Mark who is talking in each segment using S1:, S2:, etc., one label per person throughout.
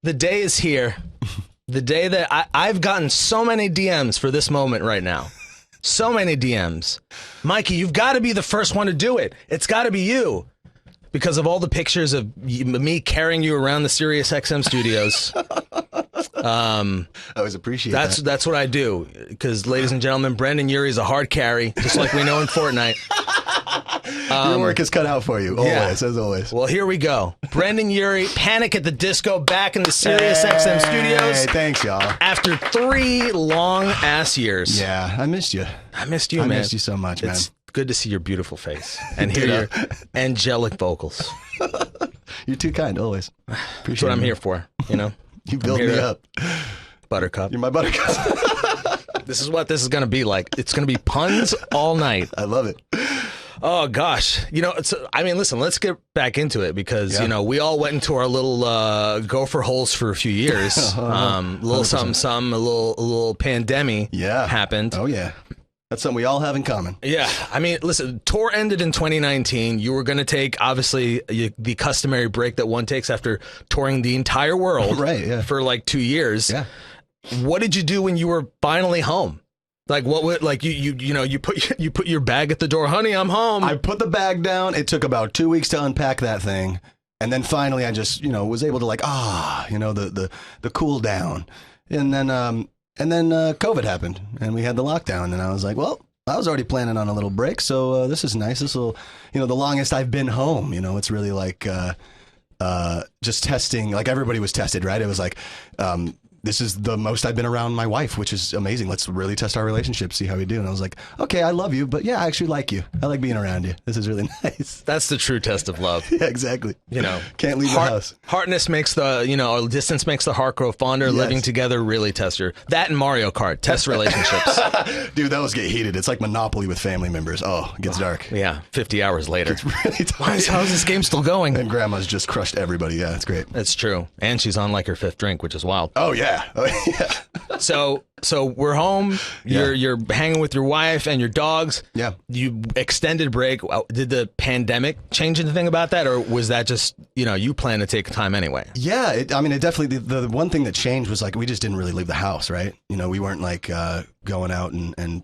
S1: The day is here. The day that I've gotten so many DMs for this moment right now. So many DMs. Mikey, you've got to be the first one to do it. It's got to be you. Because of all the pictures of me carrying you around the SiriusXM studios.
S2: I always appreciate that.
S1: That's what I do. Because, ladies and gentlemen, Brendon Urie is a hard carry, just like we know in Fortnite.
S2: Your work is cut out for you, always, as always.
S1: Well, here we go. Brendon Urie, Panic at the Disco, back in the SiriusXM studios.
S2: Hey, thanks, y'all.
S1: After 3 long-ass years.
S2: Yeah, I missed you.
S1: I missed you, man.
S2: I missed you so much, man.
S1: It's good to see your beautiful face and hear your angelic vocals.
S2: You're too kind, always. Appreciate
S1: That's what I'm here for, you know?
S2: You build me up.
S1: Buttercup.
S2: You're my buttercup.
S1: This is what this is going to be like. It's going to be puns all night.
S2: I love it.
S1: Oh, gosh. You know, listen, let's get back into it because, you know, we all went into our little gopher holes for a few years. A little something, a little pandemic happened.
S2: Oh, yeah. That's something we all have in common.
S1: Yeah. I mean, listen, tour ended in 2019. You were going to take, obviously, the customary break that one takes after touring the entire world for like 2 years.
S2: Yeah.
S1: What did you do when you were finally home? Like what would you put your bag at the door, honey, I'm home.
S2: I put the bag down. It took about 2 weeks to unpack that thing. And then finally I just, was able to the cool down. And then COVID happened and we had the lockdown and I was like, well, I was already planning on a little break. So this is nice. This will, the longest I've been home, it's really like just testing, like everybody was tested, right? It was like, this is the most I've been around my wife, which is amazing. Let's really test our relationship, see how we do. And I was like, okay, I love you, but yeah, I actually like you. I like being around you. This is really nice.
S1: That's the true test of love.
S2: Yeah, exactly. Can't leave the house.
S1: Hardness makes the, distance makes the heart grow fonder. Yes. Living together really tests her. That and Mario Kart test relationships.
S2: Dude, those get heated. It's like Monopoly with family members. Oh, it gets dark.
S1: Yeah, 50 hours later.
S2: It's really dark.
S1: How's this game still going?
S2: And Grandma's just crushed everybody. Yeah, it's great.
S1: That's true. And she's on like her 5th drink, which is wild.
S2: Oh, yeah. Oh, yeah.
S1: So we're home. You're hanging with your wife and your dogs.
S2: Yeah.
S1: You extended break. Did the pandemic change anything about that, or was that just you plan to take time anyway?
S2: Yeah. It definitely. The one thing that changed was like we just didn't really leave the house, right? We weren't like going out and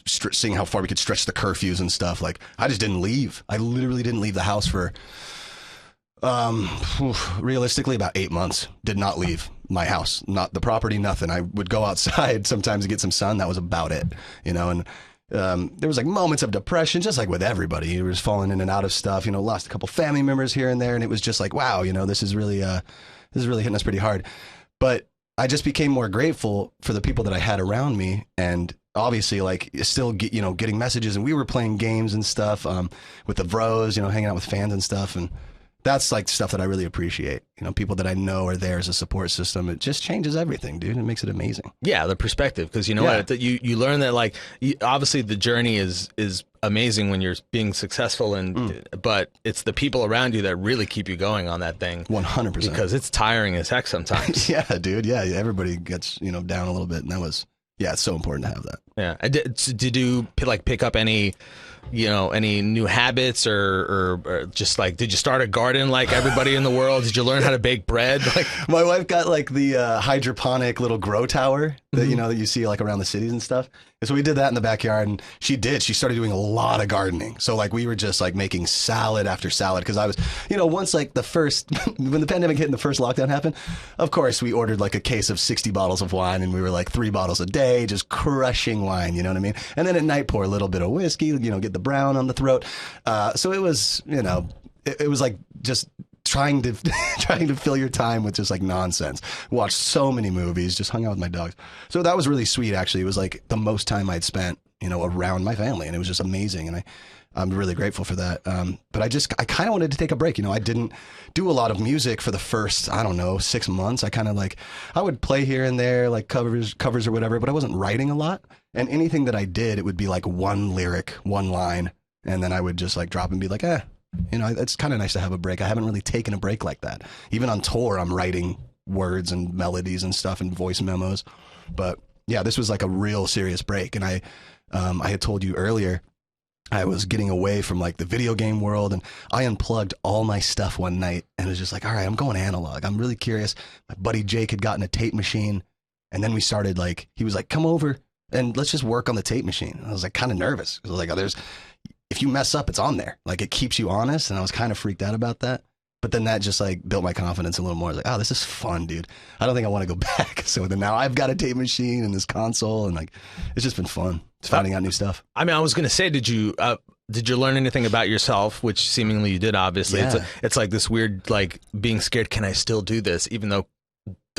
S2: seeing how far we could stretch the curfews and stuff. Like I just didn't leave. I literally didn't leave the house for realistically about 8 months. Did not leave my house, not the property, nothing. I would go outside sometimes to get some sun. That was about it, and there was like moments of depression, just like with everybody. You were just falling in and out of stuff, lost a couple family members here and there, and it was just like, wow, this is really hitting us pretty hard. But I just became more grateful for the people that I had around me, and obviously like still getting messages, and we were playing games and stuff with the bros, hanging out with fans and stuff, and that's like stuff that I really appreciate. People that I know are there as a support system. It just changes everything, dude. It makes it amazing.
S1: Yeah, the perspective, because what, you learn that like obviously the journey is amazing when you're being successful, but it's the people around you that really keep you going on that thing.
S2: 100%.
S1: Because it's tiring as heck sometimes.
S2: Yeah, dude. Yeah, everybody gets down a little bit, and that was it's so important to have that.
S1: Yeah. Did you like pick up any new habits or just like, did you start a garden like everybody in the world? Did you learn how to bake bread? Like
S2: my wife got like the hydroponic little grow tower that, that you see like around the cities and stuff. And so we did that in the backyard, and she started doing a lot of gardening. So like we were just like making salad after salad. Cause I was, once like when the pandemic hit and the first lockdown happened, of course we ordered like a case of 60 bottles of wine, and we were like 3 bottles a day, just crushing wine. You know what I mean? And then at night pour a little bit of whiskey, get the brown on the throat. So it was, it was like just trying to fill your time with just like nonsense. Watched so many movies, just hung out with my dogs. So that was really sweet, actually. It was like the most time I'd spent, around my family, and it was just amazing. And I'm really grateful for that. But I kind of wanted to take a break. I didn't do a lot of music for the first, 6 months. I kind of I would play here and there, like covers or whatever, but I wasn't writing a lot. And anything that I did, it would be like one lyric, one line. And then I would just like drop and be like, it's kind of nice to have a break. I haven't really taken a break like that. Even on tour, I'm writing words and melodies and stuff and voice memos. But yeah, this was like a real serious break. And I had told you earlier, I was getting away from like the video game world, and I unplugged all my stuff one night and was just like, all right, I'm going analog. I'm really curious. My buddy Jake had gotten a tape machine, and then we started like, he was like, come over and let's just work on the tape machine. I was like kind of nervous. I was like, oh, if you mess up, it's on there. Like it keeps you honest. And I was kind of freaked out about that. But then that just like built my confidence a little more. I was like, oh, this is fun, dude. I don't think I want to go back. So then now I've got a tape machine and this console, and like, it's just been fun. It's finding out new stuff.
S1: I mean, I was going to say, did you learn anything about yourself? Which seemingly you did, obviously.
S2: Yeah.
S1: It's like this weird, like being scared. Can I still do this? Even though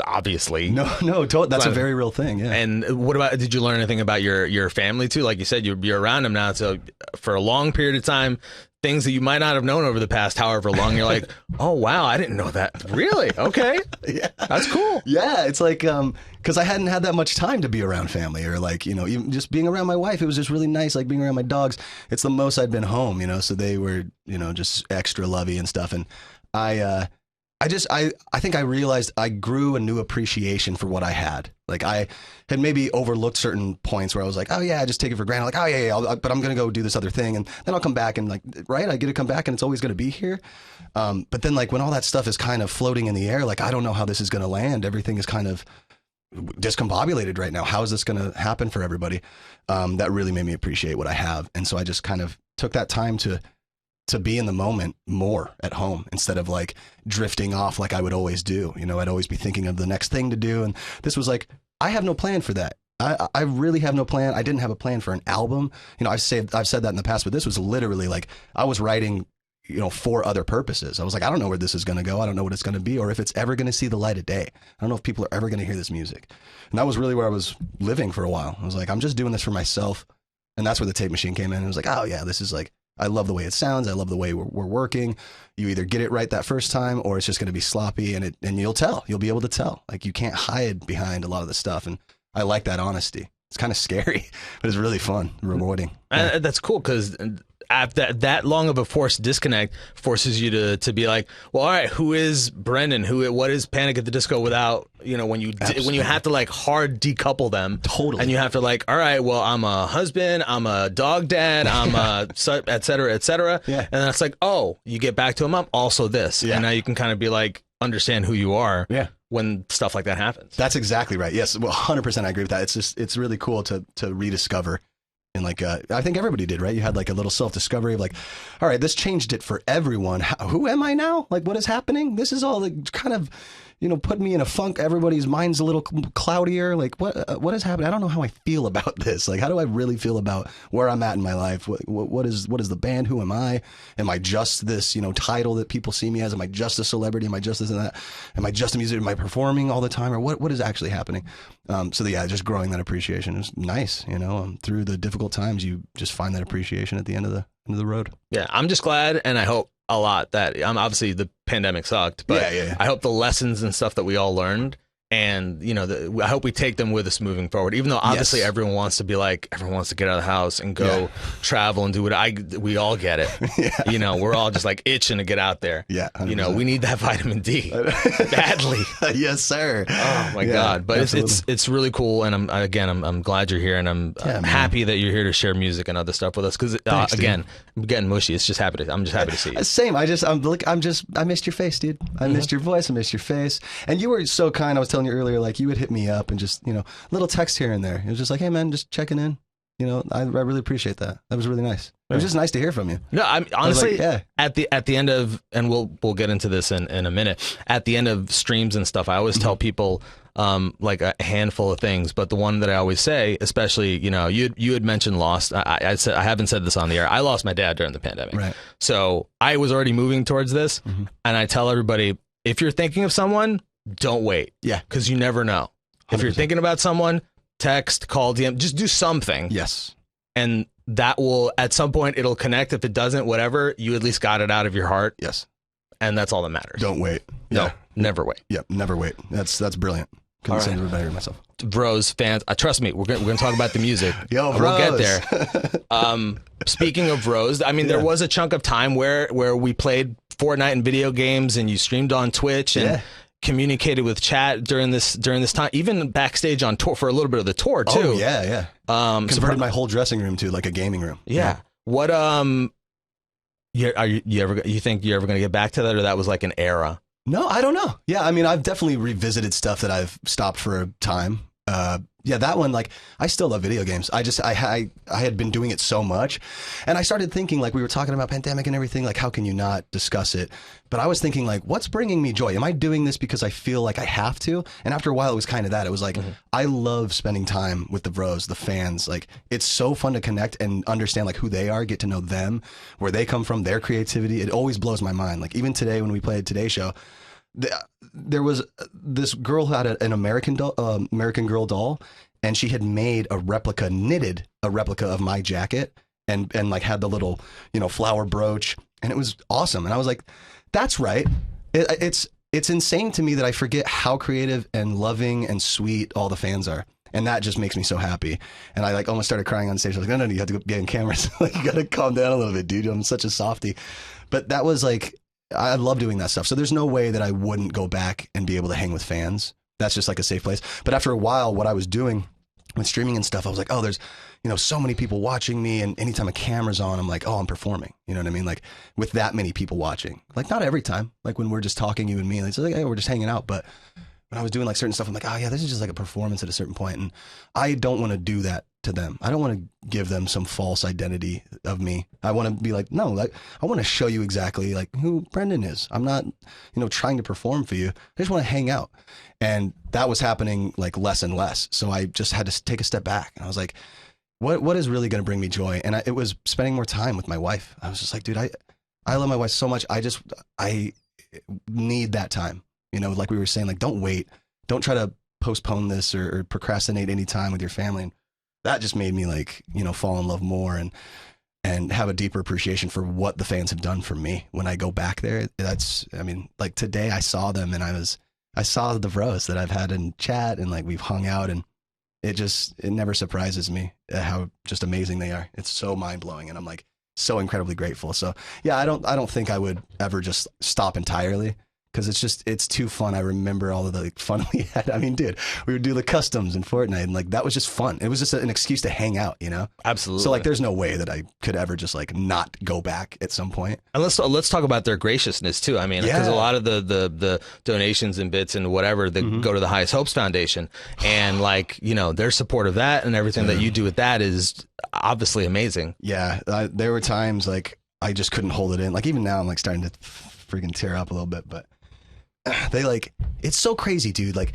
S1: obviously.
S2: No, that's a very real thing. Yeah.
S1: And what about, did you learn anything about your family too? Like you said, you're around them now. So for a long period of time, things that you might not have known over the past however long, you're like, oh, wow, I didn't know that. Really? Okay.
S2: Yeah.
S1: That's cool.
S2: Yeah. It's like, because I hadn't had that much time to be around family, or like, even just being around my wife. It was just really nice, like being around my dogs. It's the most I'd been home, so they were, just extra lovey and stuff. And I think I realized I grew a new appreciation for what I had. Like I had maybe overlooked certain points where I was like, oh yeah, I just take it for granted. Like, oh yeah, but I'm going to go do this other thing. And then I'll come back and like, right, I get to come back and it's always going to be here. But then like when all that stuff is kind of floating in the air, like, I don't know how this is going to land. Everything is kind of discombobulated right now. How is this going to happen for everybody? That really made me appreciate what I have. And so I just kind of took that time to be in the moment more at home instead of like drifting off like I would always do. I'd always be thinking of the next thing to do. And this was like, I have no plan for that. I really have no plan. I didn't have a plan for an album. I've said that in the past, but this was literally like I was writing, for other purposes. I was like, I don't know where this is going to go. I don't know what it's going to be, or if it's ever going to see the light of day. I don't know if people are ever going to hear this music. And that was really where I was living for a while. I was like, I'm just doing this for myself. And that's where the tape machine came in. It was like, oh yeah, this is like, I love the way it sounds. I love the way we're working. You either get it right that first time, or it's just going to be sloppy, and you'll be able to tell. Like you can't hide behind a lot of the stuff. And I like that honesty. It's kind of scary, but it's really fun, rewarding.
S1: And that's cool, because after that long of a forced disconnect forces you to be like, well, all right, who is Brendon? What is Panic at the Disco without, when you have to like hard decouple them.
S2: Totally.
S1: And you have to like, all right, well, I'm a husband, I'm a dog dad, I'm a et cetera, et cetera.
S2: Yeah.
S1: And that's like, oh, you get back to him, I'm also this. Yeah. And now you can kind of be like, understand who you are.
S2: Yeah.
S1: When stuff like that happens.
S2: That's exactly right. Yes. Well, 100% I agree with that. It's really cool to rediscover. And like, I think everybody did, right? You had like a little self-discovery of like, all right, this changed it for everyone. Who am I now? Like, what is happening? This is all like kind of, put me in a funk. Everybody's mind's a little cloudier. Like, what is happening? I don't know how I feel about this. Like, how do I really feel about where I'm at in my life? What is the band? Who am I? Am I just this, title that people see me as? Am I just a celebrity? Am I just this and that? Am I just a musician? Am I performing all the time? Or what is actually happening? Just growing that appreciation is nice. Through the difficult times, you just find that appreciation at the end of the road.
S1: Yeah, I'm just glad, and I hope a lot that obviously the pandemic sucked, but
S2: yeah.
S1: I hope the lessons and stuff that we all learned, and I hope we take them with us moving forward. Even though obviously everyone wants to get out of the house and go travel and do what we all get it.
S2: Yeah.
S1: We're all just like itching to get out there.
S2: Yeah, 100%.
S1: We need that vitamin D badly.
S2: Yes, sir.
S1: Oh my God! But it's really cool, and I'm glad you're here, and I'm happy that you're here to share music and other stuff with us. Because again, I'm getting mushy. I'm just happy to see you.
S2: Same. I missed your face, dude. I missed your voice. I missed your face, and you were so kind. I was telling you earlier, like you would hit me up and just little text here and there. It was just like, hey man, just checking in. I really appreciate that. That was really nice. It was just nice to hear from you.
S1: No, I'm honestly at the end of, and we'll get into this in a minute. At the end of streams and stuff, I always tell people like a handful of things, but the one that I always say, especially you had mentioned lost. I said I haven't said this on the air. I lost my dad during the pandemic,
S2: right?
S1: So I was already moving towards this, and I tell everybody, if you're thinking of someone, don't wait. Yeah, because you never know. 100%. If you're thinking about someone, text, call, DM, just do something.
S2: Yes.
S1: And that will, at some point, it'll connect. If it doesn't, whatever, you at least got it out of your heart.
S2: Yes.
S1: And that's all that matters.
S2: Don't wait.
S1: No, never wait.
S2: Yep, never wait. That's brilliant. Couldn't say it better myself.
S1: Bros, fans, trust me, we're gonna talk about the music.
S2: Yo,
S1: we'll get there. Speaking of Bros, I mean, there was a chunk of time where we played Fortnite and video games, and you streamed on Twitch and communicated with chat during this time, even backstage on tour for a little bit of the tour too.
S2: Oh yeah. Converted my whole dressing room to like a gaming room.
S1: Yeah. What you think you're ever gonna get back to that, or that was like an era?
S2: No, I don't know. Yeah, I mean, I've definitely revisited stuff that I've stopped for a time. Yeah, that one, like, I still love video games. I had been doing it so much, and I started thinking, like, we were talking about pandemic and everything, like, how can you not discuss it? But I was thinking, like, what's bringing me joy? Am I doing this because I feel like I have to? And after a while, it was kind of that. It was like, I love spending time with the bros, the fans. Like, it's so fun to connect and understand, like, who they are, get to know them, where they come from, their creativity. It always blows my mind. Like, even today when we played Today Show, there was this girl who had an American Girl doll, and she had knitted a replica of my jacket, and like had the little, flower brooch, and it was awesome. And I was like, that's right. It's insane to me that I forget how creative and loving and sweet all the fans are. And that just makes me so happy. And I like almost started crying on stage. I was like, no, you have to go get in cameras. Like, you got to calm down a little bit, dude. I'm such a softie. But that was like, I love doing that stuff. So there's no way that I wouldn't go back and be able to hang with fans. That's just like a safe place. But after a while, what I was doing with streaming and stuff, I was like, oh, there's, so many people watching me. And anytime a camera's on, I'm like, oh, I'm performing. You know what I mean? Like, with that many people watching, like, not every time, like when we're just talking, you and me, like, hey, we're just hanging out. But when I was doing like certain stuff, I'm like, oh yeah, this is just like a performance at a certain point. And I don't want to do that to them. I don't want to give them some false identity of me. I want to be like, no, like, I want to show you exactly like who Brendon is. I'm not, trying to perform for you. I just want to hang out. And that was happening like less and less. So I just had to take a step back, and I was like, what is really going to bring me joy? And it was spending more time with my wife. I was just like, dude, I love my wife so much. I need that time. Like we were saying, like, don't wait. Don't try to postpone this or procrastinate any time with your family. And that just made me like, fall in love more and have a deeper appreciation for what the fans have done for me. When I go back there, like today I saw them, and I saw the bros that I've had in chat, and like we've hung out, and it never surprises me how just amazing they are. It's so mind blowing. And I'm like so incredibly grateful. So yeah, I don't think I would ever just stop entirely. Because it's too fun. I remember all of the fun we had. I mean, dude, we would do the customs in Fortnite, and like that was just fun. It was just an excuse to hang out,
S1: Absolutely.
S2: So like, there's no way that I could ever just like not go back at some point.
S1: And let's talk about their graciousness too. I mean, because a lot of the donations and bits and whatever that go to the Highest Hopes Foundation, and like their support of that and everything that you do with that is obviously amazing.
S2: Yeah, there were times like I just couldn't hold it in. Like even now, I'm like starting to freaking tear up a little bit, but. They like, it's so crazy, dude. Like,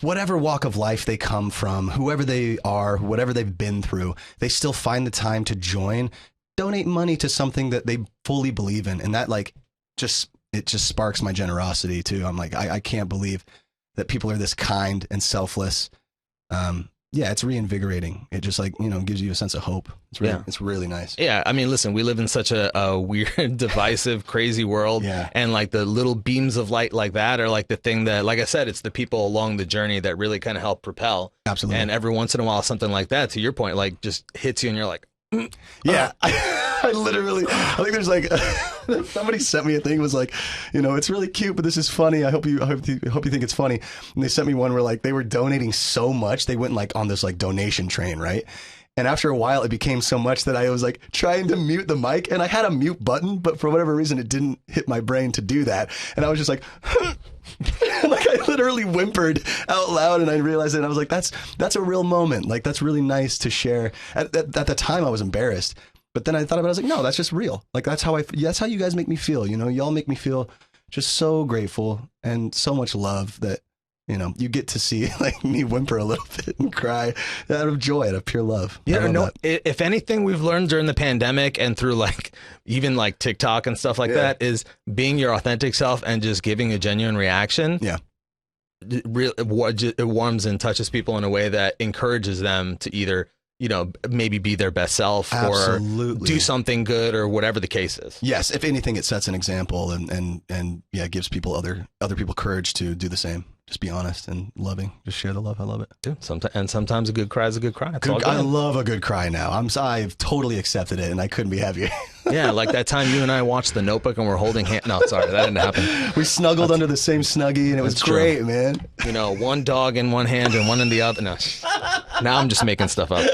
S2: whatever walk of life they come from, whoever they are, whatever they've been through, they still find the time to donate money to something that they fully believe in. And that like, it just sparks my generosity too. I'm like, I can't believe that people are this kind and selfless. Yeah, it's reinvigorating. It just like, gives you a sense of hope. It's really nice.
S1: Yeah, I mean, listen, we live in such a weird, divisive, crazy world.
S2: Yeah.
S1: And like the little beams of light like that are like the thing that, like I said, it's the people along the journey that really kind of help propel.
S2: Absolutely.
S1: And every once in a while, something like that, to your point, like just hits you and you're like,
S2: yeah. I literally, I think there's like, somebody sent me a thing, was like, it's really cute, but this is funny. I hope you think it's funny. And they sent me one where like they were donating so much, they went like on this like donation train, right? And after a while, it became so much that I was like trying to mute the mic, and I had a mute button, but for whatever reason, it didn't hit my brain to do that. And I was just like, like I literally whimpered out loud, and I realized it. And I was like, that's a real moment. Like that's really nice to share. At the time, I was embarrassed. But then I thought about it, I was like, no, that's just real. Like, that's how you guys make me feel. Y'all make me feel just so grateful and so much love that, you get to see like me whimper a little bit and cry out of joy, out of pure love.
S1: Yeah, if anything we've learned during the pandemic and through like, even like TikTok and stuff like that, is being your authentic self and just giving a genuine reaction.
S2: Yeah.
S1: It warms and touches people in a way that encourages them to either maybe be their best self.
S2: Absolutely.
S1: Or do something good or whatever the case is.
S2: Yes. If anything, it sets an example and gives people other people courage to do the same. Just be honest and loving. Just share the love. I love it.
S1: Yeah, sometimes a good cry is a good cry.
S2: I love a good cry now. I've totally accepted it, and I couldn't be happier.
S1: Yeah, like that time you and I watched The Notebook and we're holding hands. No, sorry, that didn't happen.
S2: We snuggled under the same Snuggie, and it was great, man.
S1: One dog in one hand and one in the other. No, now I'm just making stuff up.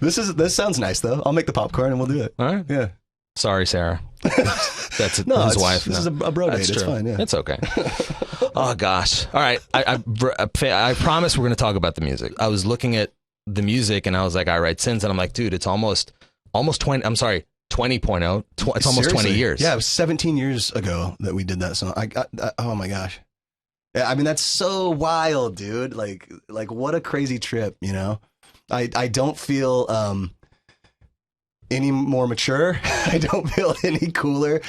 S2: This sounds nice though. I'll make the popcorn and we'll do it.
S1: All right.
S2: Yeah.
S1: Sorry, Sarah. That's his wife.
S2: This is a bro date. It's fine. Yeah.
S1: It's okay. Oh gosh. All right. I promise we're going to talk about the music. I was looking at the music and I was like, I write sins, and I'm like, dude, it's almost 20. I'm sorry, 20.0. It's almost
S2: Seriously?
S1: 20 years.
S2: Yeah, it was 17 years ago that we did that song. Oh my gosh. Yeah, I mean that's so wild, dude. Like what a crazy trip, you know. I don't feel any more mature. I don't feel any cooler.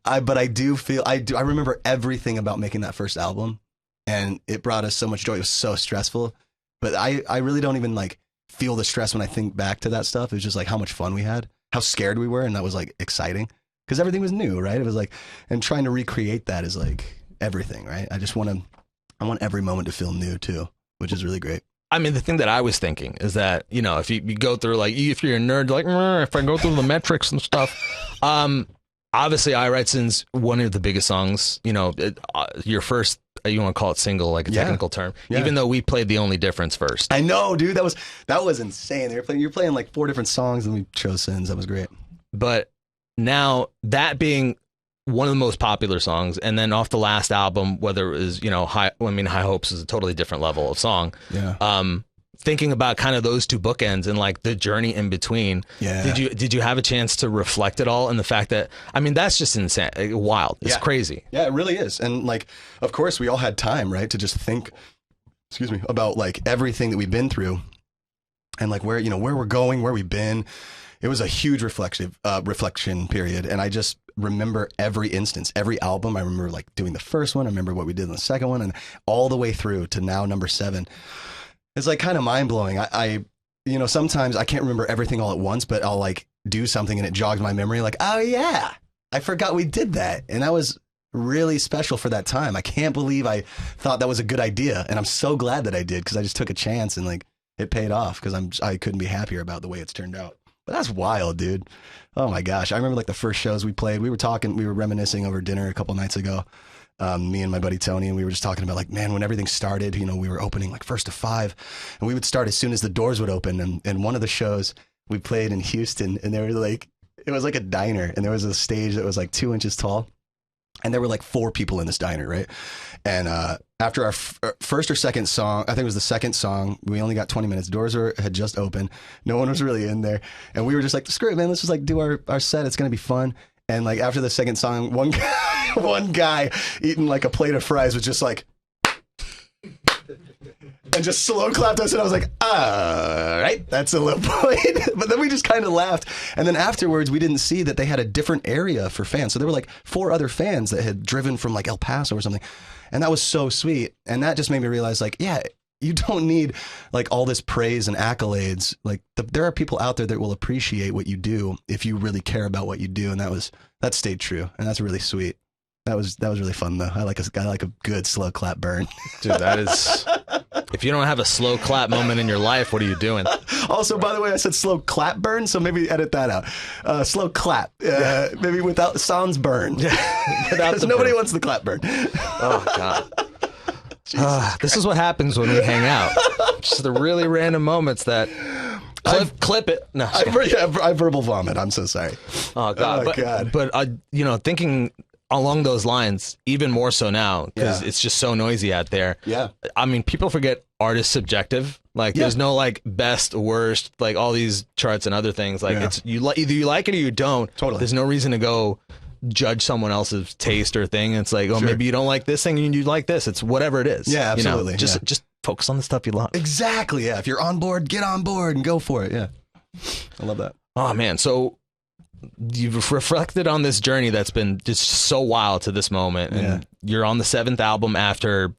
S2: But I do feel I remember everything about making that first album, and it brought us so much joy. It was so stressful, but I really don't even like feel the stress when I think back to that stuff. It was just like how much fun we had, how scared we were, and that was like exciting because everything was new, right? It was like, and trying to recreate that is like everything, right? I want every moment to feel new too, which is really great.
S1: I mean, the thing that I was thinking is that, you know, if you go through, like, if you're a nerd, like, if I go through the metrics and stuff, obviously, I Write Sins, one of the biggest songs, you know, your first, you want to call it single, like a technical term, even though we played The Only Difference first.
S2: I know, dude, that was insane. You're playing like 4 different songs and we chose Sins. That was great.
S1: But now that being one of the most popular songs, and then off the last album, whether it was, you know, High Hopes is a totally different level of song.
S2: Yeah.
S1: Thinking about kind of those two bookends and like the journey in between.
S2: Yeah.
S1: Did you have a chance to reflect at all? And the fact that, I mean, that's just insane, wild. It's crazy.
S2: Yeah, it really is. And like, of course, we all had time, right, to just think, about like everything that we've been through, and like where we're going, where we've been. It was a huge reflection period, and I just remember every instance, every album. I remember like doing the first one. I remember what we did in the second one, and all the way through to now number 7. It's like kind of mind blowing. I sometimes I can't remember everything all at once, but I'll like do something and it jogs my memory. Like, oh yeah, I forgot we did that, and that was really special for that time. I can't believe I thought that was a good idea, and I'm so glad that I did, because I just took a chance and like it paid off, because I couldn't be happier about the way it's turned out. But that's wild, dude. Oh my gosh. I remember like the first shows we played, we were reminiscing over dinner a couple nights ago, me and my buddy Tony, and we were just talking about like, man, when everything started, you know, we were opening like 1 to 5, and we would start as soon as the doors would open. And one of the shows we played in Houston, and there were like, it was like a diner, and there was a stage that was like 2 inches tall, and there were like 4 people in this diner, right? And after our first or second song, I think it was the second song, we only got 20 minutes. Doors had just opened. No one was really in there. And we were just like, screw it, man. Let's just like do our set. It's going to be fun. And like after the second song, one guy eating like a plate of fries was just like, and just slow clapped us, and I was like, all right, that's a low point. But then we just kind of laughed. And then afterwards, we didn't see that they had a different area for fans. So there were like 4 other fans that had driven from like El Paso or something. And that was so sweet. And that just made me realize, like, yeah, you don't need like all this praise and accolades. Like there are people out there that will appreciate what you do if you really care about what you do. And that stayed true. And that's really sweet. That was really fun though. I like a good slow clap burn.
S1: Dude, that is, if you don't have a slow clap moment in your life, what are you doing?
S2: Also, by the way, I said slow clap burn, so maybe edit that out. Slow clap, maybe without sans burn. Because nobody wants the clap burn.
S1: Oh God. This is what happens when we hang out. Just the really random moments that clip it. No,
S2: I verbal vomit. I'm so sorry.
S1: Oh God. But thinking along those lines, even more so now, because it's just so noisy out there.
S2: Yeah.
S1: I mean, people forget art is subjective. Like, there's no like best, worst, like all these charts and other things. Like, it's either you like it or you don't.
S2: Totally.
S1: There's no reason to go judge someone else's taste or thing. It's like, maybe you don't like this thing and you like this. It's whatever it is.
S2: Yeah, absolutely.
S1: You know, just focus on the stuff you love.
S2: Exactly. Yeah. If you're on board, get on board and go for it. Yeah. I love that.
S1: Oh man. So you've reflected on this journey that's been just so wild to this moment, and you're on the 7th album after,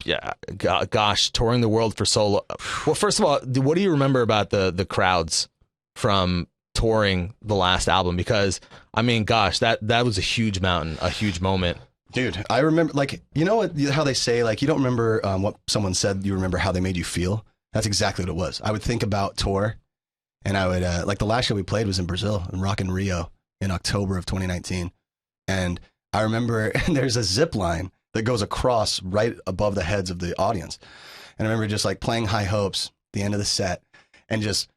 S1: touring the world for so long. Well, first of all, what do you remember about the crowds from touring the last album? Because I mean, gosh, that was a huge mountain, a huge moment.
S2: Dude, I remember, like, you know what, how they say, like, you don't remember what someone said, you remember how they made you feel. That's exactly what it was. I would think about tour, and I would, like, the last show we played was in Brazil, in Rock in Rio, in October of 2019. And I remember there's a zip line that goes across right above the heads of the audience. And I remember just like playing High Hopes, the end of the set, and just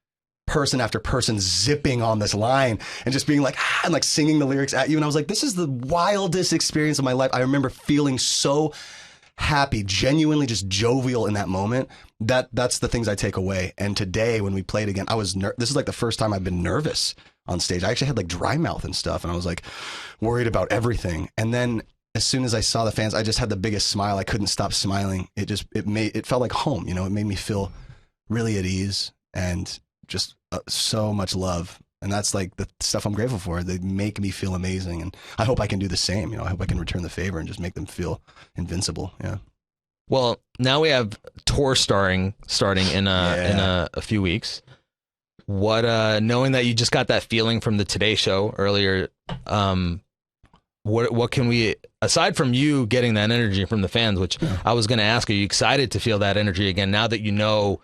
S2: person after person zipping on this line and just being like, and like singing the lyrics at you. And I was like, this is the wildest experience of my life. I remember feeling so happy, genuinely just jovial in that moment. That's the things I take away. And today when we played again, this is like the first time I've been nervous on stage. I actually had like dry mouth and stuff, and I was like worried about everything. And then as soon as I saw the fans, I just had the biggest smile. I couldn't stop smiling. It felt like home, you know. It made me feel really at ease and just so much love. And that's like the stuff I'm grateful for. They make me feel amazing, and I hope I can do the same. You know, I hope I can return the favor and just make them feel invincible. Yeah.
S1: Well, now we have tour starting in a few weeks. What knowing that you just got that feeling from the Today Show earlier, what can we, aside from you getting that energy from the fans, which I was going to ask, are you excited to feel that energy again now that you know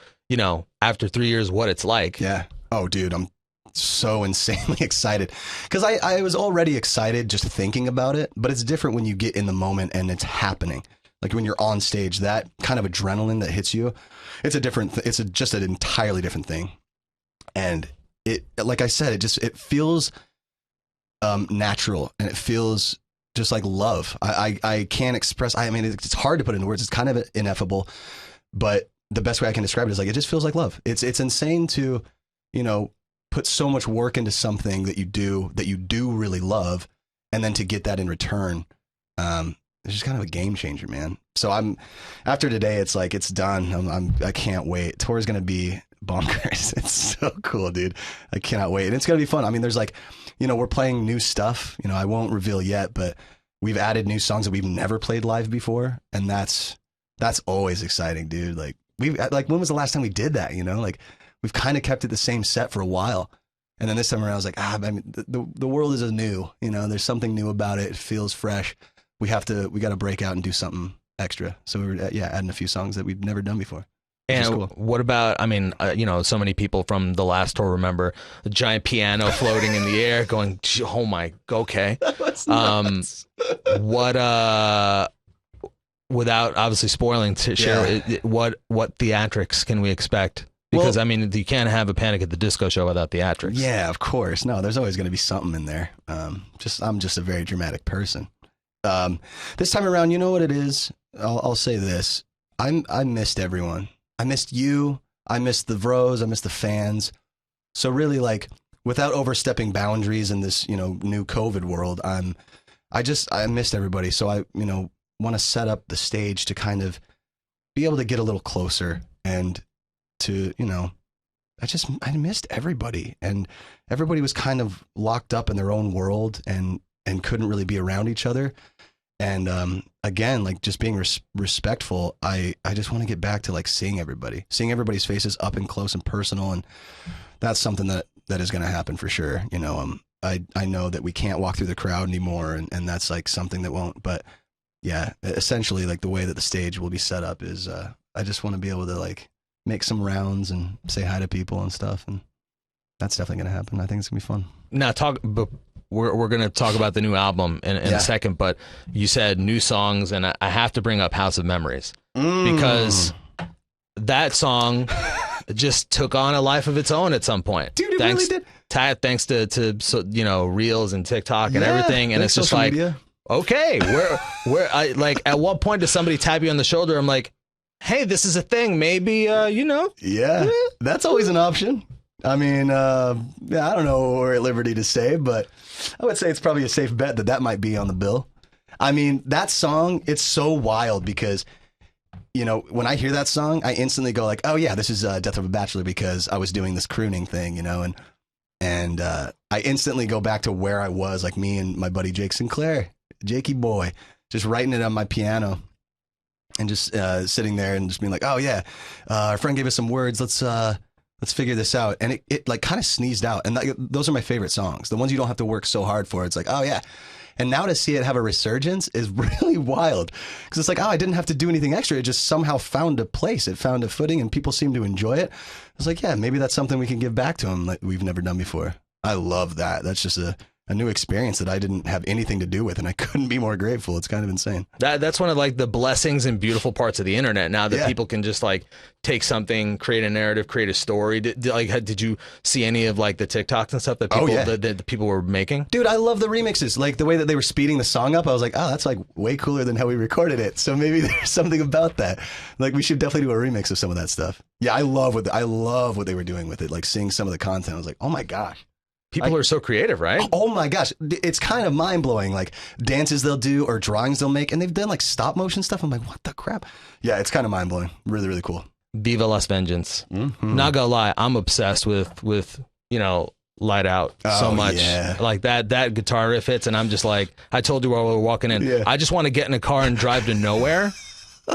S1: after 3 years what it's like?
S2: Yeah. Oh, dude, I'm so insanely excited because I was already excited just thinking about it, but it's different when you get in the moment and it's happening. Like when you're on stage, that kind of adrenaline that hits you, it's just an entirely different thing. And it, like I said, it feels natural, and it feels just like love. I can't express, I mean, it's hard to put into words. It's kind of ineffable, but the best way I can describe it is like, it just feels like love. It's insane to, you know, put so much work into something that you do really love. And then to get that in return, it's just kind of a game changer, man. So after today, it's like, it's done. I can't wait. Tour's going to be bonkers. It's so cool, dude. I cannot wait. And it's going to be fun. I mean, there's like, you know, we're playing new stuff, you know, I won't reveal yet, but we've added new songs that we've never played live before. And that's always exciting, dude. Like when was the last time we did that? You know, like we've kind of kept it the same set for a while. And then this time around, I was like, I mean, the world is new, you know, there's something new about it. It feels fresh. We got to break out and do something extra. So we were, adding a few songs that we've never done before.
S1: And
S2: cool.
S1: What about, I mean, you know, so many people from the last tour remember a giant piano floating in the air going, oh my, okay.
S2: That's nuts.
S1: Without obviously spoiling, to share what theatrics can we expect? Because, I mean, you can't have a Panic at the Disco show without theatrics.
S2: Yeah, of course. No, there's always going to be something in there. I'm just a very dramatic person. This time around, you know what it is? I'll say this. I missed everyone. I missed you. I missed the Vros. I missed the fans. So really, like, without overstepping boundaries in this, you know, new COVID world, I missed everybody. So I, you know, want to set up the stage to kind of be able to get a little closer and to, you know, I missed everybody, and everybody was kind of locked up in their own world and couldn't really be around each other. And again, like just being respectful, I just want to get back to like seeing everybody's faces up and close and personal. And that's something that is going to happen for sure. You know, I know that we can't walk through the crowd anymore, and that's like something that won't, but yeah, essentially like the way that the stage will be set up is, I just want to be able to like make some rounds and say hi to people and stuff. And that's definitely going to happen. I think it's gonna be fun.
S1: Now we're going to talk about the new album in a second, but you said new songs, and I have to bring up House of Memories because that song just took on a life of its own at some point.
S2: Dude, it really did.
S1: Thanks to you know, Reels and TikTok and everything, and it's just like, media. Okay, where I like, at what point does somebody tap you on the shoulder? I'm like, hey, this is a thing. Maybe you know.
S2: Yeah, that's always an option. I mean, I don't know what we're at liberty to say, but I would say it's probably a safe bet that might be on the bill. I mean, that song, it's so wild because, you know, when I hear that song, I instantly go like, oh yeah, this is Death of a Bachelor, because I was doing this crooning thing, you know, and I instantly go back to where I was, like me and my buddy Jake Sinclair, Jakey boy, just writing it on my piano and just sitting there and just being like, oh yeah, our friend gave us some words, let's figure this out. And it like kind of sneezed out. And those are my favorite songs. The ones you don't have to work so hard for. It's like, oh yeah. And now to see it have a resurgence is really wild. Because it's like, oh, I didn't have to do anything extra. It just somehow found a place. It found a footing and people seem to enjoy it. I was like, yeah, maybe that's something we can give back to them that we've never done before. I love that. That's just a new experience that I didn't have anything to do with, and I couldn't be more grateful. It's kind of insane.
S1: That's one of like the blessings and beautiful parts of the internet now that
S2: Yeah.
S1: people can just like take something, create a narrative, create a story. Did you see any of like the TikToks and stuff that people that the people were making?
S2: Dude, I love the remixes. Like the way that they were speeding the song up, I was like, oh, that's like way cooler than how we recorded it. So maybe there's something about that. Like we should definitely do a remix of some of that stuff. Yeah, I love what they were doing with it. Like seeing some of the content, I was like, oh my gosh.
S1: People are so creative, right?
S2: Oh my gosh. It's kind of mind blowing. Like dances they'll do or drawings they'll make. And they've done like stop motion stuff. I'm like, what the crap? Yeah, it's kind of mind blowing. Really, really cool.
S1: Viva Las Vengeance.
S2: Mm-hmm.
S1: Not gonna lie, I'm obsessed with Light Out so much.
S2: Yeah.
S1: Like that guitar riff hits, and I'm just like, I told you while we were walking in,
S2: Yeah.
S1: I just want to get in a car and drive to nowhere.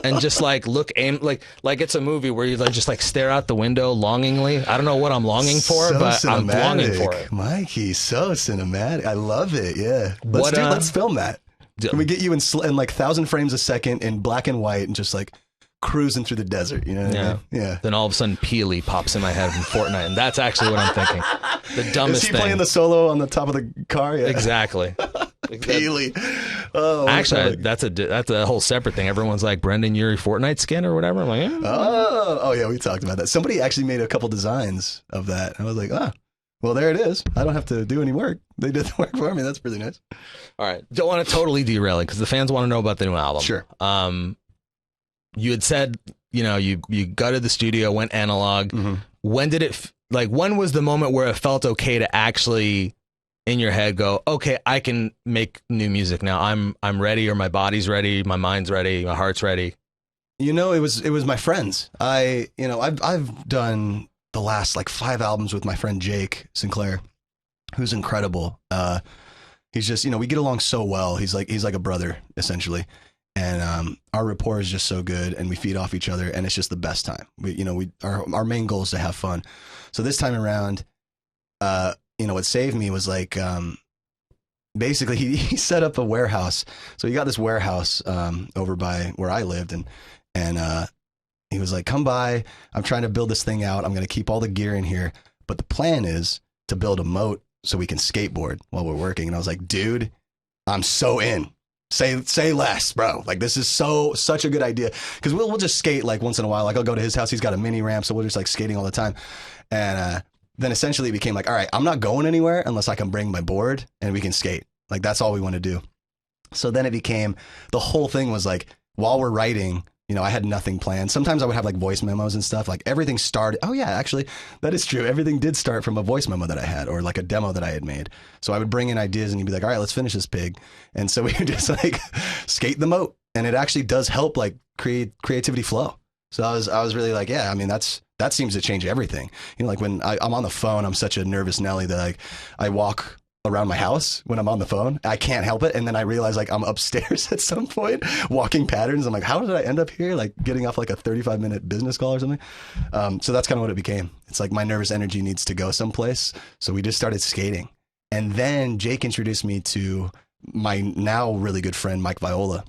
S1: And just like aim like it's a movie where you like just like stare out the window longingly. I don't know what I'm longing for,
S2: So
S1: but
S2: cinematic.
S1: I'm longing for it.
S2: Mikey, so cinematic. I love it. Yeah. Let's film that. Can we get you in like 1,000 frames a second in black and white and just like cruising through the desert? You know what I mean? Yeah.
S1: Then all of a sudden Peely pops in my head from Fortnite, and that's actually what I'm thinking. The dumbest
S2: Is he
S1: thing.
S2: playing the solo on the top of the car? Yeah.
S1: Exactly.
S2: Peely. Oh,
S1: Actually, that's a whole separate thing. Everyone's like Brendon Urie Fortnite skin or whatever. I'm like, eh.
S2: Oh yeah, we talked about that. Somebody actually made a couple designs of that. I was like, well, there it is. I don't have to do any work. They did the work for me. That's pretty nice.
S1: All right. Don't want to totally derail it because the fans want to know about the new album.
S2: Sure.
S1: You had said, you gutted the studio, went analog.
S2: Mm-hmm.
S1: When did it, when was the moment where it felt okay to actually in your head go, okay, I can make new music now. I'm ready, or my body's ready, my mind's ready, my heart's ready.
S2: It was my friends. I've done the last like 5 albums with my friend Jake Sinclair, who's incredible. He's just, we get along so well. He's like a brother essentially. And our rapport is just so good, and we feed off each other, and it's just the best time. Our main goal is to have fun. So this time around, what saved me was like, basically he set up a warehouse. So he got this warehouse over by where I lived, and he was like, come by. I'm trying to build this thing out. I'm going to keep all the gear in here, but the plan is to build a moat so we can skateboard while we're working. And I was like, dude, I'm so in. Say less, bro. Like this is such a good idea, because we'll just skate like once in a while. Like I'll go to his house. He's got a mini ramp, so we're just like skating all the time. And then essentially it became like, all right, I'm not going anywhere unless I can bring my board and we can skate. Like that's all we want to do. So then it became, the whole thing was like, while we're writing, I had nothing planned. Sometimes I would have like voice memos and stuff. Like everything started. Oh yeah, actually, that is true. Everything did start from a voice memo that I had, or like a demo that I had made. So I would bring in ideas, and you'd be like, all right, let's finish this pig. And so we would just like skate the moat, and it actually does help like creativity flow. So I was really like, yeah, I mean, that seems to change everything. Like when I'm on the phone, I'm such a nervous Nelly that like I walk around my house when I'm on the phone. I can't help it. And then I realize like I'm upstairs at some point walking patterns. I'm like, how did I end up here? Like getting off like a 35-minute business call or something. So that's kind of what it became. It's like my nervous energy needs to go someplace. So we just started skating. And then Jake introduced me to my now really good friend, Mike Viola,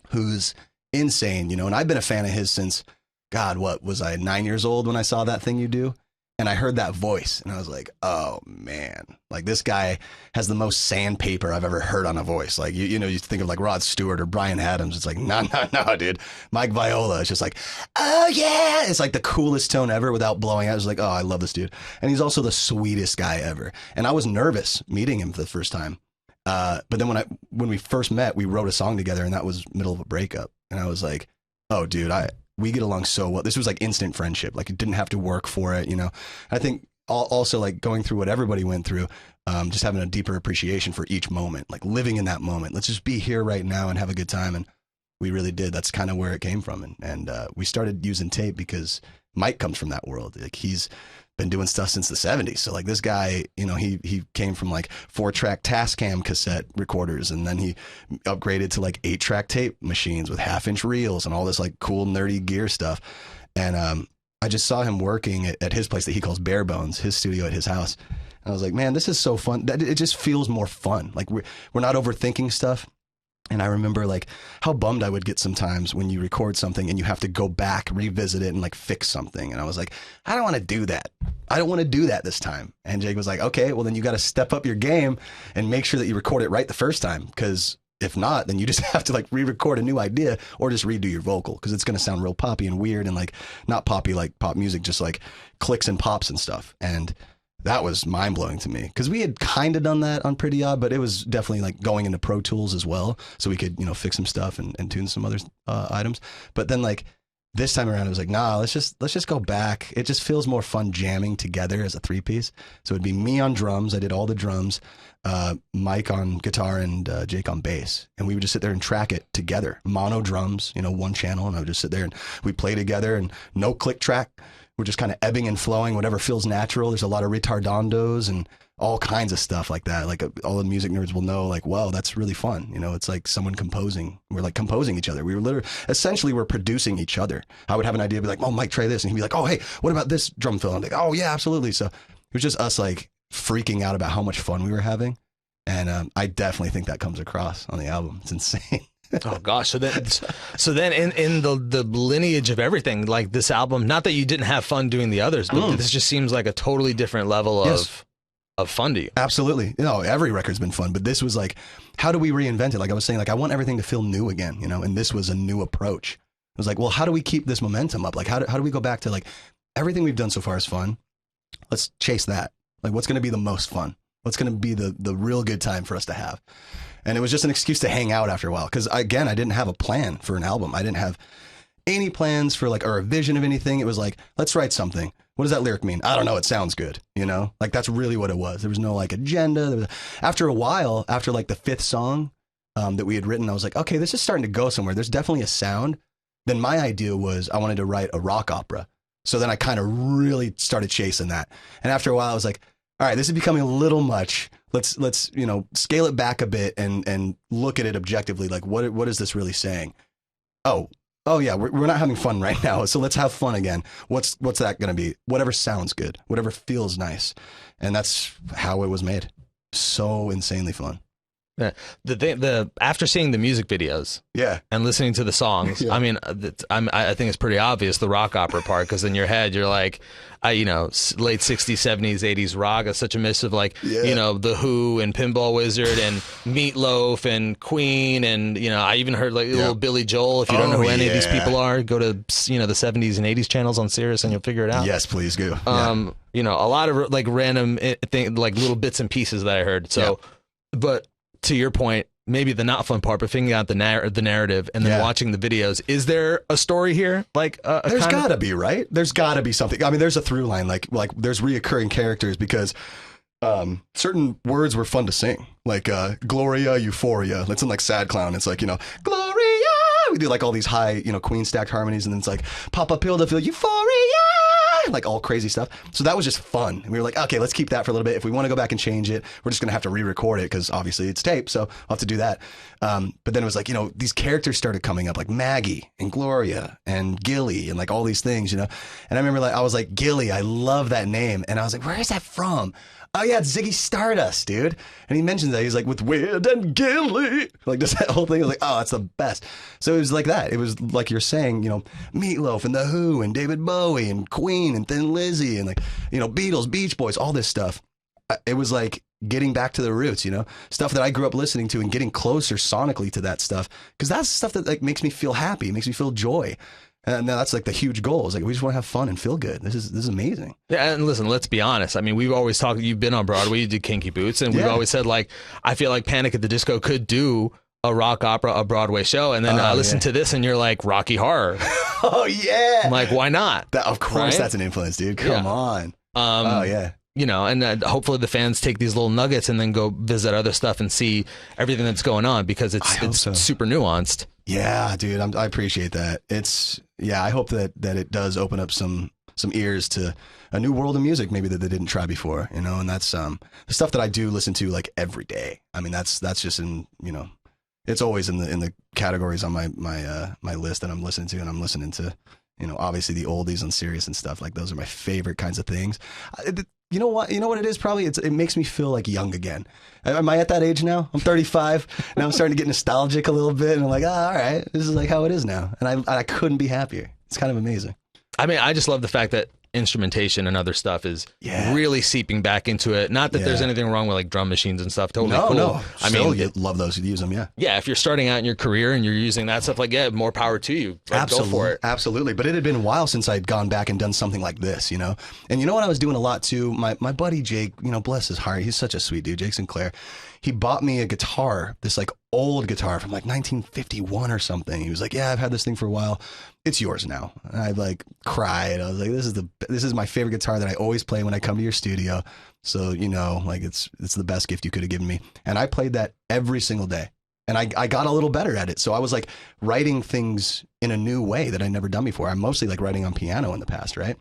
S2: who's insane, and I've been a fan of his since, God, what was I, 9 years old when I saw That Thing You Do? And I heard that voice, and I was like, oh man, like this guy has the most sandpaper I've ever heard on a voice. Like, you think of like Rod Stewart or Bryan Adams. It's like, no, dude. Mike Viola is just like, oh yeah. It's like the coolest tone ever without blowing out. I was like, oh, I love this dude. And he's also the sweetest guy ever. And I was nervous meeting him for the first time. But then when we first met, we wrote a song together, and that was middle of a breakup. And I was like, oh dude, we get along so well. This was like instant friendship. Like, it didn't have to work for it, I think also like going through what everybody went through, just having a deeper appreciation for each moment, like living in that moment. Let's just be here right now and have a good time. And we really did. That's kind of where it came from. And we started using tape because Mike comes from that world. Like he's been doing stuff since the 70s. So like this guy, he came from like 4-track Tascam cassette recorders, and then he upgraded to like 8-track tape machines with 1/2-inch reels and all this like cool nerdy gear stuff. And I just saw him working at his place that he calls Bare Bones, his studio at his house. And I was like, man, this is so fun. It just feels more fun. Like we're not overthinking stuff. And I remember like how bummed I would get sometimes when you record something and you have to go back, revisit it, and like fix something. And I was like, I don't want to do that. I don't want to do that this time. And Jake was like, okay, well then you got to step up your game and make sure that you record it right the first time. Because if not, then you just have to like re-record a new idea or just redo your vocal, because it's going to sound real poppy and weird and like not poppy like pop music, just like clicks and pops and stuff. And that was mind-blowing to me, because we had kind of done that on Pretty Odd, but it was definitely like going into Pro Tools as well, so we could, you know, fix some stuff and tune some other items. But then like this time around, it was like, nah, let's just go back. It just feels more fun jamming together as a 3-piece. So it'd be me on drums. I did all the drums, Mike on guitar, and Jake on bass. And we would just sit there and track it together. Mono drums, you know, one channel, and I would just sit there and we'd play together, and no click track. We're just kind of ebbing and flowing, whatever feels natural. There's a lot of retardandos and all kinds of stuff like that. Like all the music nerds will know, like, wow, that's really fun. You know, it's like someone composing. We're like composing each other. We were essentially we're producing each other. I would have an idea, be like, oh, Mike, try this. And he'd be like, oh, hey, what about this drum fill? And I'm like, oh yeah, absolutely. So it was just us like freaking out about how much fun we were having. And I definitely think that comes across on the album. It's insane.
S1: Oh gosh. So then in the lineage of everything, like this album, not that you didn't have fun doing the others, but this just seems like a totally different level of fun to you.
S2: Absolutely. You know, every record's been fun, but this was like, how do we reinvent it? Like I was saying, like I want everything to feel new again, you know, and this was a new approach. It was like, well, how do we keep this momentum up? Like how do we go back to like everything we've done so far is fun. Let's chase that. Like what's going to be the most fun? What's going to be the real good time for us to have? And it was just an excuse to hang out after a while. Because again, I didn't have a plan for an album. I didn't have any plans for like, or a vision of anything. It was like, let's write something. What does that lyric mean? I don't know. It sounds good. You know, like that's really what it was. There was no like agenda. After a while, after like the 5th song that we had written, I was like, okay, this is starting to go somewhere. There's definitely a sound. Then my idea was I wanted to write a rock opera. So then I kind of really started chasing that. And after a while, I was like, all right, this is becoming a little much. Let's you know, scale it back a bit and look at it objectively. Like what is this really saying? Oh yeah, we're not having fun right now. So let's have fun again. What's that going to be? Whatever sounds good, whatever feels nice. And that's how it was made. So insanely fun.
S1: Yeah. The after seeing the music videos, and listening to the songs, I mean, I think it's pretty obvious the rock opera part, because in your head you're like, you know, late 60s, 70s, 80s rock is such a mix of like, you know, The Who and Pinball Wizard and Meatloaf and Queen, and you know, I even heard like little Billy Joel. If you don't know who any of these people are, go to, you know, the 70s and 80s channels on Sirius and you'll figure it out.
S2: Yes, please go.
S1: You know, a lot of like random like little bits and pieces that I heard. So, but to your point, maybe the not fun part, but figuring out the narrative and then watching the videos. Is there a story here? Like
S2: there's got to be, right? There's got to be something. I mean, there's a through line. Like there's reoccurring characters, because certain words were fun to sing, like Gloria, Euphoria. It's in like Sad Clown. It's like, you know, Gloria. We do like all these high, you know, Queen stacked harmonies, and then it's like Papa Pill to feel Euphoria. Like all crazy stuff. So that was just fun. And we were like, okay, let's keep that for a little bit. If we want to go back and change it, we're just going to have to re-record it, because obviously it's tape. So I'll have to do that. But then it was like, you know, these characters started coming up, like Maggie and Gloria and Gilly and like all these things, you know. And I remember like, I was like, Gilly, I love that name. And I was like, where is that from? Oh yeah, it's Ziggy Stardust, dude. And he mentions that. He's like, with Weird and Gilly. Like, does that whole thing? I was like, oh, that's the best. So it was like that. It was like you're saying, you know, Meatloaf and The Who and David Bowie and Queen and Thin Lizzy and like, you know, Beatles, Beach Boys, all this stuff. It was like getting back to the roots, you know, stuff that I grew up listening to and getting closer sonically to that stuff. Because that's stuff that like makes me feel happy, makes me feel joy. And that's like the huge goal. Is like, we just want to have fun and feel good. This is amazing.
S1: Yeah, and listen, let's be honest. I mean, we've always talked. You've been on Broadway. You did Kinky Boots, and we've always said like, I feel like Panic at the Disco could do a rock opera, a Broadway show, and then listen to this, and you're like Rocky Horror.
S2: Oh yeah.
S1: I'm like, why not?
S2: Of course, that's an influence, dude. Come on. Oh yeah.
S1: You know, and hopefully the fans take these little nuggets and then go visit other stuff and see everything that's going on, because it's super nuanced.
S2: Yeah, dude, I appreciate that. I hope that it does open up some ears to a new world of music, maybe that they didn't try before, you know. And that's the stuff that I do listen to like every day. I mean, that's just in, you know, it's always in the categories on my list that I'm listening to, and I'm listening to, you know, obviously the oldies on Sirius and stuff. Like those are my favorite kinds of things. you know what it is probably? It makes me feel like young again. Am I at that age now? I'm 35. Now I'm starting to get nostalgic a little bit. And I'm like, all right, this is like how it is now. And I couldn't be happier. It's kind of amazing.
S1: I mean, I just love the fact that instrumentation and other stuff is really seeping back into it. Not that there's anything wrong with like drum machines and stuff. Totally cool.
S2: No.
S1: I mean,
S2: you love those. You use them, yeah.
S1: Yeah, if you're starting out in your career and you're using that stuff, like, more power to you. Like,
S2: Absolutely.
S1: go for it.
S2: Absolutely. But it had been a while since I'd gone back and done something like this, you know? And you know what I was doing a lot too? My buddy Jake, you know, bless his heart, he's such a sweet dude, Jake Sinclair. He bought me a guitar, this like old guitar from like 1951 or something. He was like, yeah, I've had this thing for a while. It's yours now. And I like cried. I was like, this is my favorite guitar that I always play when I come to your studio. So, you know, like it's the best gift you could have given me. And I played that every single day. And I got a little better at it. So I was like writing things in a new way that I'd never done before. I'm mostly like writing on piano in the past, right?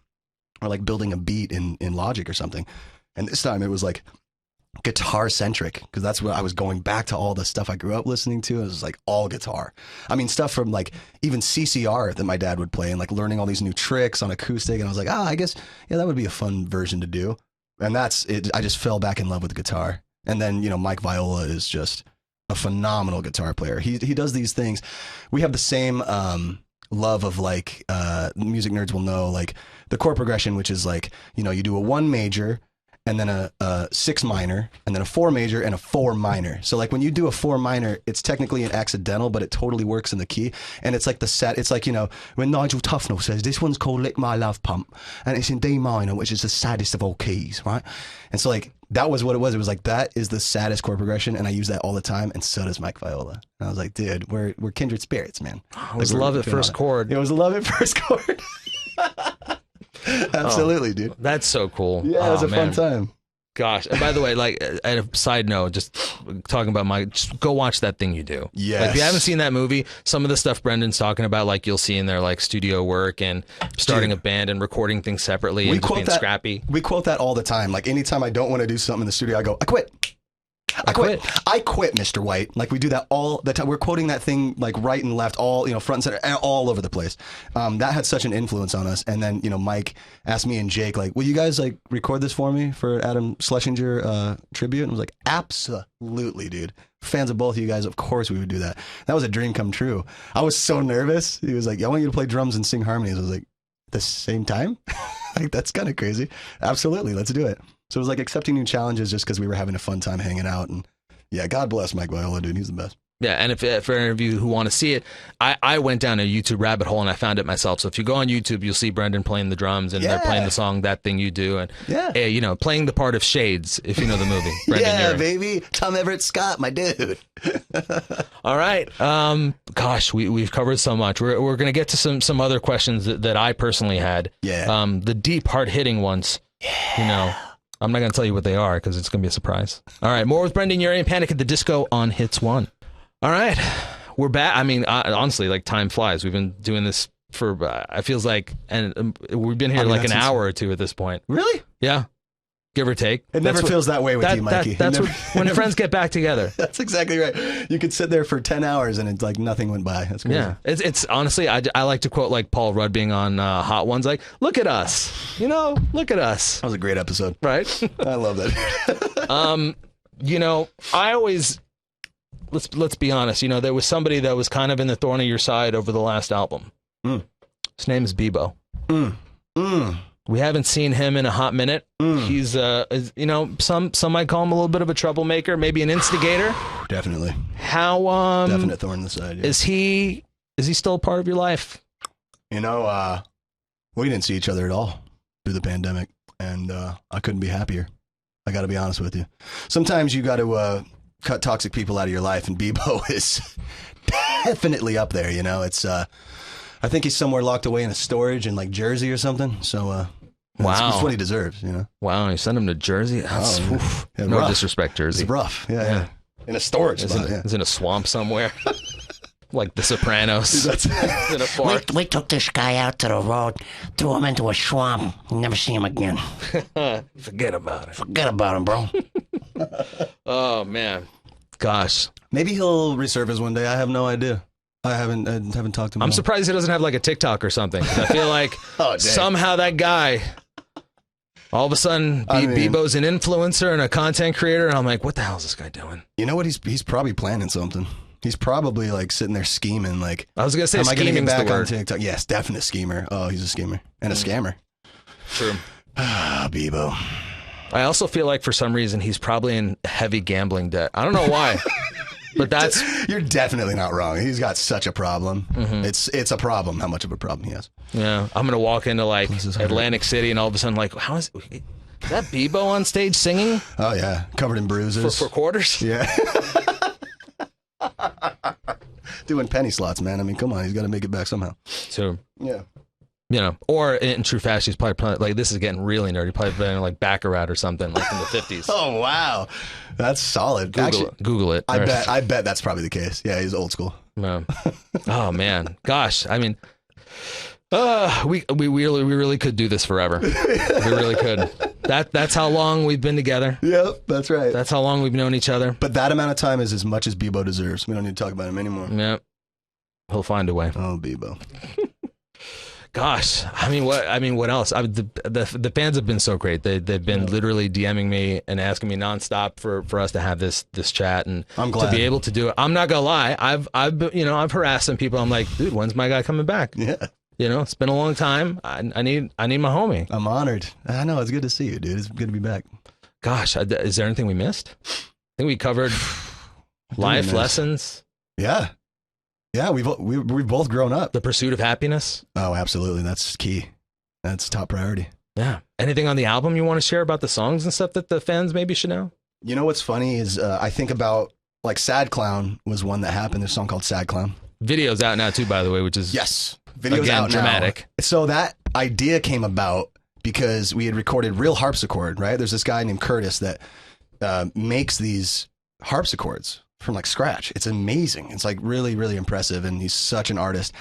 S2: Or like building a beat in Logic or something. And this time it was like guitar centric, because that's what I was going back to, all the stuff I grew up listening to. It was like all guitar. I mean, stuff from like even CCR that my dad would play, and like learning all these new tricks on acoustic. And I was like, I guess, that would be a fun version to do. And that's it. I just fell back in love with the guitar. And then, you know, Mike Viola is just a phenomenal guitar player. He does these things. We have the same love of like, music nerds will know, like the chord progression, which is like, you know, you do a 1 major, and then a 6 minor, and then a 4 major, and a 4 minor. So like when you do a 4 minor, it's technically an accidental, but it totally works in the key. And it's like it's like, you know, when Nigel Tufnell says, this one's called Lick My Love Pump, and it's in D minor, which is the saddest of all keys, right? And so like, that was what it was. It was like, that is the saddest chord progression, and I use that all the time, and so does Mike Viola. And I was like, dude, we're kindred spirits, man.
S1: It was love at first chord.
S2: It was love at first chord. Absolutely, dude.
S1: That's so cool.
S2: Yeah, it was a fun time.
S1: Gosh. And by the way, like, at a side note, just talking about just go watch That Thing You Do.
S2: Yes.
S1: Like, if you haven't seen that movie, some of the stuff Brendon's talking about, like, you'll see in their like studio work and starting a band and recording things separately and just being scrappy.
S2: We quote that all the time. Like, anytime I don't want to do something in the studio, I go, I quit. I quit, Mr. White. Like, we do that all the time. We're quoting that thing like right and left, all, you know, front and center, and all over the place. That had such an influence on us. And then, you know, Mike asked me and Jake, like, will you guys like record this for me for Adam Schlesinger tribute? And I was like, absolutely, dude. Fans of both of you guys, of course we would do that. That was a dream come true. I was so nervous. He was like, I want you to play drums and sing harmonies. I was like, at the same time? Like, that's kind of crazy. Absolutely, let's do it. So it was like accepting new challenges just because we were having a fun time hanging out. And yeah, God bless Mike Viola, dude. He's the best. Yeah,
S1: and if for any of you who want to see it, I went down a YouTube rabbit hole and I found it myself. So if you go on YouTube, you'll see Brendon playing the drums and they're playing the song That Thing You Do, and you know, playing the part of Shades, if you know the movie. Brendon Urie.
S2: Baby, Tom Everett Scott, my dude.
S1: All right, gosh, we've covered so much. We're gonna get to some other questions that I personally had.
S2: Yeah,
S1: the deep, hard hitting ones. Yeah. You know. I'm not going to tell you what they are because it's going to be a surprise. All right, more with Brendon Urie and Panic at the Disco on Hits1. All right, we're back. I mean, honestly, like, time flies. We've been doing this for, it feels like, and we've been here like an hour or two at this point.
S2: Really?
S1: Yeah. Give or take.
S2: It never feels that way with you, Mikey.
S1: That's when friends get back together.
S2: That's exactly right. You could sit there for 10 hours and it's like nothing went by. That's crazy.
S1: Yeah. It's honestly, I like to quote like Paul Rudd being on Hot Ones, like, look at us. You know, look at us.
S2: That was a great episode.
S1: Right?
S2: I love that.
S1: You know, I always, let's be honest, you know, there was somebody that was kind of in the thorn of your side over the last album. His name is Bebo. We haven't seen him in a hot minute. He's, you know, some might call him a little bit of a troublemaker, maybe an instigator.
S2: Definitely.
S1: How
S2: definite thorn in the side. Yeah.
S1: Is he still a part of your life?
S2: You know, we didn't see each other at all through the pandemic, and I couldn't be happier. I got to be honest with you. Sometimes you got to cut toxic people out of your life, and Bebo is definitely up there. You know, it's. I think he's somewhere locked away in a storage in like Jersey or something. So, that's what he deserves, you know?
S1: Wow. You send him to Jersey? That's, no rough. Disrespect, Jersey.
S2: It's rough. Yeah. In a storage spot.
S1: It's in a swamp somewhere. Like The Sopranos. In a forest.
S3: We took this guy out to the road, threw him into a swamp. We'll never see him again.
S1: Forget about it.
S3: Forget about him, bro.
S1: Oh, man. Gosh.
S2: Maybe he'll resurface one day. I have no idea. I haven't talked to him.
S1: I'm surprised he doesn't have like a TikTok or something. I feel like somehow that guy All of a sudden, Bebo's an influencer and a content creator, and I'm like, what the hell is this guy doing?
S2: You know what? He's probably planning something. He's probably like sitting there scheming. Like,
S1: I was gonna say, scheming
S2: back
S1: the
S2: on
S1: word.
S2: TikTok. Yes, definite schemer. Oh, he's a schemer and a scammer.
S1: True.
S2: Bebo.
S1: I also feel like for some reason he's probably in heavy gambling debt. I don't know why, but that's
S2: you're definitely not wrong. He's got such a problem. It's a problem. How much of a problem he has?
S1: Yeah, I'm gonna walk into like Atlantic City and all of a sudden like, is that Bebo on stage singing?
S2: Oh yeah, covered in bruises
S1: for quarters.
S2: Yeah. Doing penny slots, man. I mean, come on, he's got to make it back somehow.
S1: So
S2: yeah.
S1: You know, or in true fashion, he's probably playing, like, this is getting really nerdy, probably playing like Baccarat or something, like from the 50s.
S2: Oh, wow. That's solid.
S1: Google it.
S2: I bet that's probably the case. Yeah, he's old school.
S1: Yeah. Oh, man. Gosh. I mean, we really could do this forever. We really could. That's how long we've been together.
S2: Yep, that's right.
S1: That's how long we've known each other.
S2: But that amount of time is as much as Bebo deserves. We don't need to talk about him anymore.
S1: Yep. He'll find a way.
S2: Oh, Bebo.
S1: Gosh, what else? The fans have been so great. They've been literally DMing me and asking me nonstop for us to have this chat, and
S2: I'm glad
S1: to be able to do it. I'm not gonna lie, I've harassed some people. I'm like, dude, when's my guy coming back?
S2: Yeah,
S1: it's been a long time. I need my homie.
S2: I'm honored. I know, it's good to see you, dude. It's good to be back.
S1: Gosh, is there anything we missed? I think we covered life lessons. Yeah, we've both grown up. The pursuit of happiness.
S2: Oh, absolutely. That's key. That's top priority.
S1: Yeah. Anything on the album you want to share about the songs and stuff that the fans maybe should know?
S2: You know what's funny is I think about, like, Sad Clown was one that happened. There's a song called Sad Clown.
S1: Video's out now too, by the way, which is
S2: video's
S1: again,
S2: out
S1: dramatic.
S2: Now. So that idea came about because we had recorded real harpsichord, right? There's this guy named Curtis that makes these harpsichords from like scratch. It's amazing. It's like really, really impressive. And he's such an artist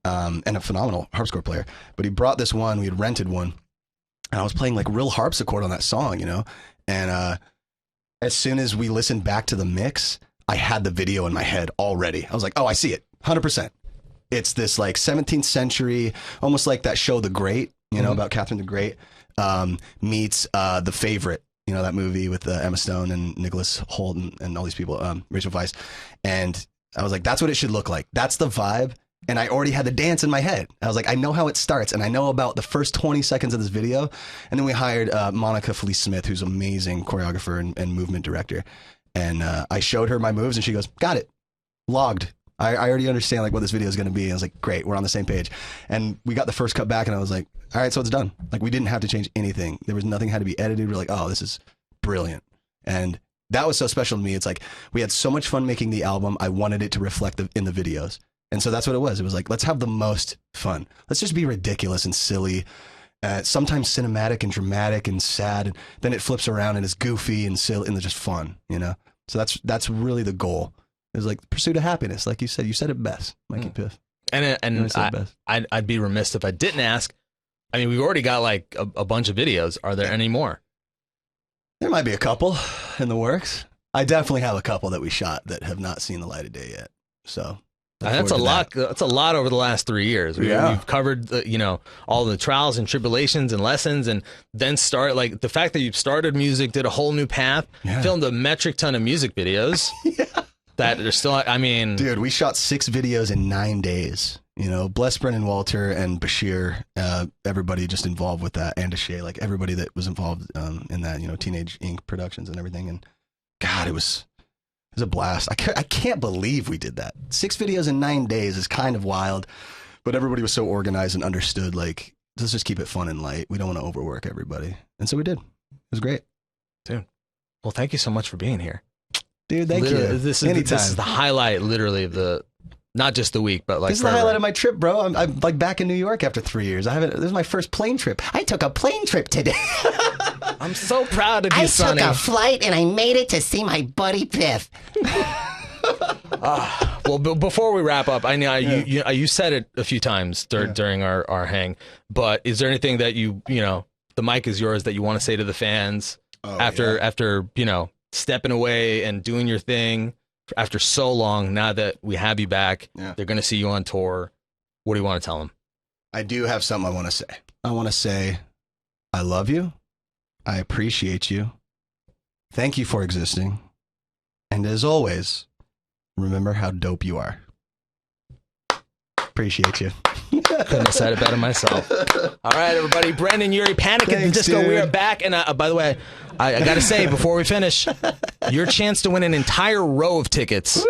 S2: and a phenomenal harpsichord player. But he brought this one, we had rented one, and I was playing like real harpsichord on that song, And as soon as we listened back to the mix, I had the video in my head already. I was like, oh, I see it. 100%. It's this like 17th century, almost like that show The Great, about Catherine the Great, meets The Favorite. That movie with Emma Stone and Nicholas Hoult and all these people, Rachel Weisz. And I was like, that's what it should look like. That's the vibe. And I already had the dance in my head. I was like, I know how it starts. And I know about the first 20 seconds of this video. And then we hired Monica Felice Smith, who's an amazing choreographer and movement director. And I showed her my moves and she goes, got it. Logged. I already understand like what this video is going to be. And I was like, great, we're on the same page. And we got the first cut back and I was like, all right, so it's done. Like we didn't have to change anything. There was nothing had to be edited. We're like, oh, this is brilliant. And that was so special to me. It's like, we had so much fun making the album. I wanted it to reflect in the videos. And so that's what it was. It was like, let's have the most fun. Let's just be ridiculous and silly. Sometimes cinematic and dramatic and sad. And then it flips around and it's goofy and silly and it's just fun, So that's really the goal. It was like the pursuit of happiness. Like you said it best, Mikey Piff.
S1: And I'd be remiss if I didn't ask. I mean, we've already got like a bunch of videos. Are there any more?
S2: There might be a couple in the works. I definitely have a couple that we shot that have not seen the light of day yet. So
S1: that's a lot. That's a lot over the last 3 years. We've covered all the trials and tribulations and lessons, and then start like the fact that you've started music, did a whole new path, filmed a metric ton of music videos. That are still. I mean, dude,
S2: we shot 6 videos in 9 days. Bless Brendan Walter and Bashir, everybody just involved with that, and Deshay, like everybody that was involved in that, Teenage Inc. Productions and everything. And God, it was a blast. I can't believe we did that. 6 videos in 9 days is kind of wild, but everybody was so organized and understood, like, let's just keep it fun and light. We don't want to overwork everybody. And so we did. It was great.
S1: Dude, well, thank you so much for being here.
S2: Dude, thank you.
S1: This is the highlight, literally, of the, not just the week, but like
S2: this is the highlight of my trip, bro. I'm like back in New York after 3 years. This is my first plane trip. I took a plane trip today.
S1: I'm so proud of you, Sonny.
S3: I took a flight and I made it to see my buddy Piff.
S1: Well, before we wrap up, I know you said it a few times during our hang, but is there anything that the mic is yours that you want to say to the fans after stepping away and doing your thing after so long? Now that we have you back, they're going to see you on tour. What do you want to tell them?
S2: I do have something I want to say. I want to say, I love you. I appreciate you. Thank you for existing. And as always, remember how dope you are. Appreciate you.
S1: Couldn't have said it better myself. All right, everybody. Brendon Urie, Panic at the Disco.
S2: Dude.
S1: We are back. And by the way, I got to say, before we finish, your chance to win an entire row of tickets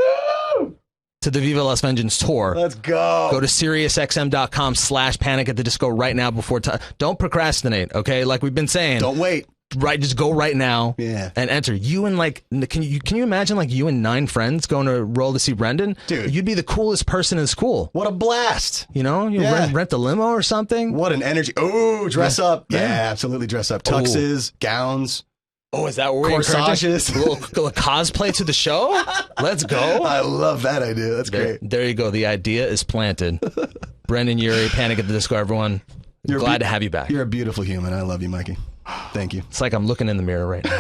S1: to the Viva Las Vengeance tour.
S2: Let's go.
S1: Go to SiriusXM.com/Panic at the Disco right now before don't procrastinate, okay? Like we've been saying.
S2: Don't wait.
S1: Right, just go right now and enter. You and can you imagine like you and 9 friends going to roll to see Brendon?
S2: Dude.
S1: You'd be the coolest person in school.
S2: What a blast.
S1: You know, you rent a limo or something.
S2: What an energy. Oh, dress up. Yeah, absolutely dress up. Tuxes, gowns.
S1: Oh, is that what we're
S2: corsages?
S1: A little cosplay to the show? Let's go.
S2: I love that idea. That's great.
S1: There you go. The idea is planted. Brendon Urie, Panic at the Disco, everyone. Glad to have you back.
S2: You're a beautiful human. I love you, Mikey. Thank you.
S1: It's like I'm looking in the mirror right now.